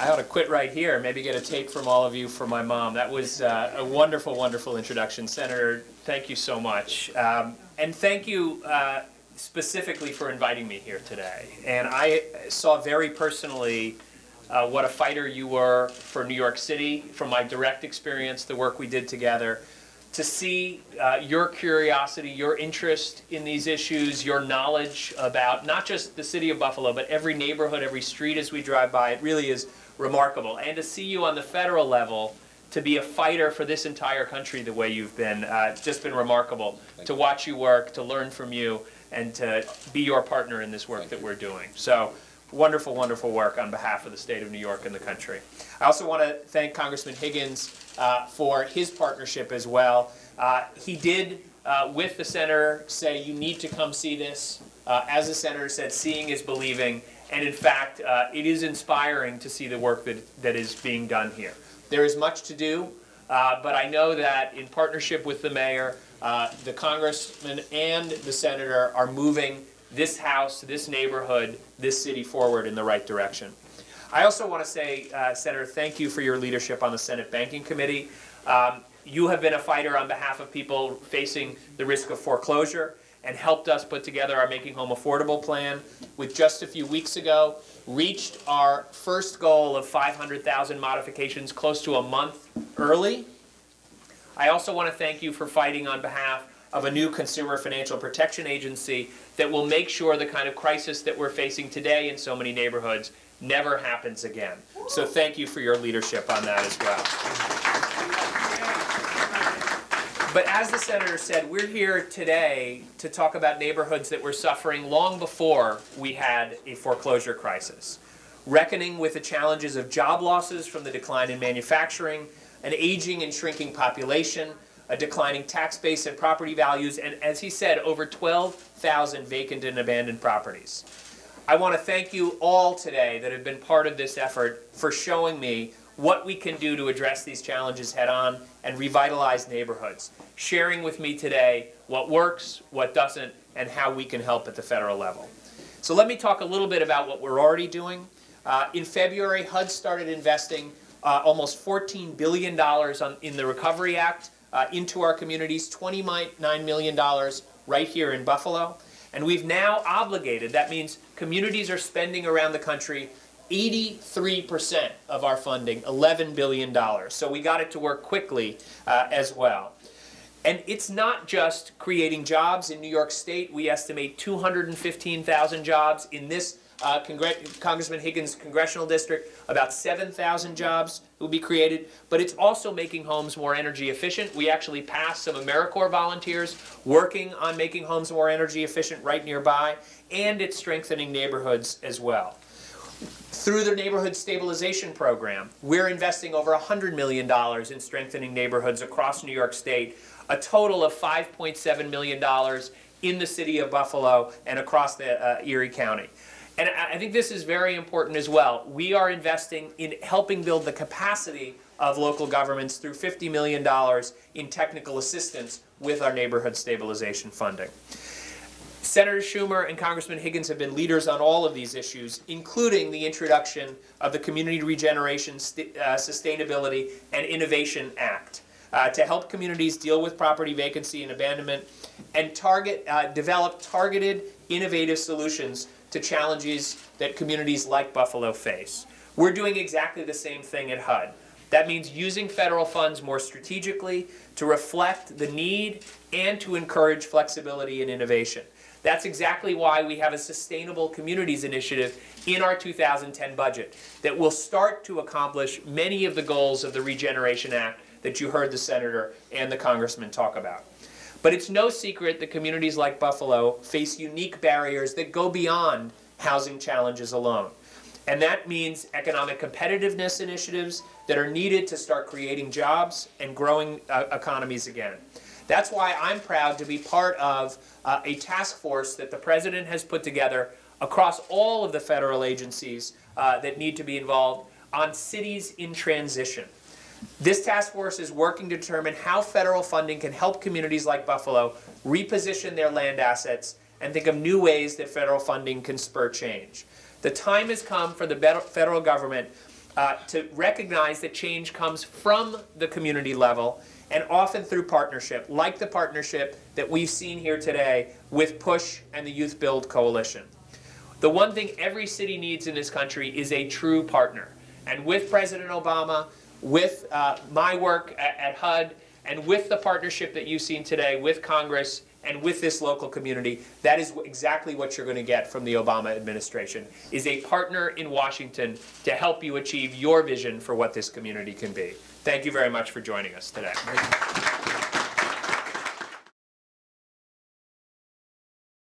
I ought to quit right here and maybe get a tape from all of you for my mom. That was a wonderful, wonderful introduction. Senator, thank you so much. And thank you specifically for inviting me here today. And I saw very personally what a fighter you were for New York City, from my direct experience, the work we did together, to see your curiosity, your interest in these issues, your knowledge about not just the city of Buffalo, but every neighborhood, every street as we drive by. It really is remarkable. And to see you on the federal level, to be a fighter for this entire country the way you've been, it's just been remarkable to watch you work, to learn from you, and to be your partner in this work that we're doing. So wonderful, wonderful work on behalf of the state of New York and the country. I also want to thank Congressman Higgins for his partnership as well. He did, with the senator, say you need to come see this. As the senator said, seeing is believing. And in fact, it is inspiring to see the work that is being done here. There is much to do, but I know that in partnership with the mayor, the congressman and the senator are moving this house, this neighborhood, this city forward in the right direction. I also want to say, Senator, thank you for your leadership on the Senate Banking Committee. You have been a fighter on behalf of people facing the risk of foreclosure and helped us put together our Making Home Affordable plan, which just a few weeks ago reached our first goal of 500,000 modifications close to a month early. I also want to thank you for fighting on behalf of a new Consumer Financial Protection Agency that will make sure the kind of crisis that we're facing today in so many neighborhoods never happens again. So thank you for your leadership on that as well. But as the senator said, we're here today to talk about neighborhoods that were suffering long before we had a foreclosure crisis, reckoning with the challenges of job losses from the decline in manufacturing, an aging and shrinking population, a declining tax base and property values, and as he said, over 12,000 vacant and abandoned properties. I want to thank you all today that have been part of this effort for showing me what we can do to address these challenges head-on and revitalize neighborhoods, sharing with me today what works, what doesn't, and how we can help at the federal level. So let me talk a little bit about what we're already doing. In February, HUD started investing almost $14 billion in the Recovery Act into our communities, $29 million right here in Buffalo. And we've now obligated, that means communities are spending around the country 83% of our funding, $11 billion. So we got it to work quickly as well. And it's not just creating jobs. In New York State, we estimate 215,000 jobs. In this Congressman Higgins' congressional district, about 7,000 jobs will be created. But it's also making homes more energy efficient. We actually passed some AmeriCorps volunteers working on making homes more energy efficient right nearby. And it's strengthening neighborhoods as well. Through the Neighborhood Stabilization Program, we're investing over $100 million in strengthening neighborhoods across New York State, a total of $5.7 million in the city of Buffalo and across the Erie County. And I think this is very important as well. We are investing in helping build the capacity of local governments through $50 million in technical assistance with our neighborhood stabilization funding. Senator Schumer and Congressman Higgins have been leaders on all of these issues, including the introduction of the Community Regeneration, Sustainability, and Innovation Act to help communities deal with property vacancy and abandonment and develop targeted, innovative solutions to challenges that communities like Buffalo face. We're doing exactly the same thing at HUD. That means using federal funds more strategically to reflect the need and to encourage flexibility and innovation. That's exactly why we have a Sustainable Communities Initiative in our 2010 budget that will start to accomplish many of the goals of the Regeneration Act that you heard the Senator and the Congressman talk about. But it's no secret that communities like Buffalo face unique barriers that go beyond housing challenges alone. And that means economic competitiveness initiatives that are needed to start creating jobs and growing economies again. That's why I'm proud to be part of a task force that the President has put together across all of the federal agencies that need to be involved on cities in transition. This task force is working to determine how federal funding can help communities like Buffalo reposition their land assets and think of new ways that federal funding can spur change. The time has come for the federal government to recognize that change comes from the community level and often through partnership, like the partnership that we've seen here today with PUSH and the Youth Build Coalition. The one thing every city needs in this country is a true partner. And with President Obama, with my work at HUD, and with the partnership that you've seen today with Congress and with this local community, that is exactly what you're going to get from the Obama administration, is a partner in Washington to help you achieve your vision for what this community can be. Thank you very much for joining us today.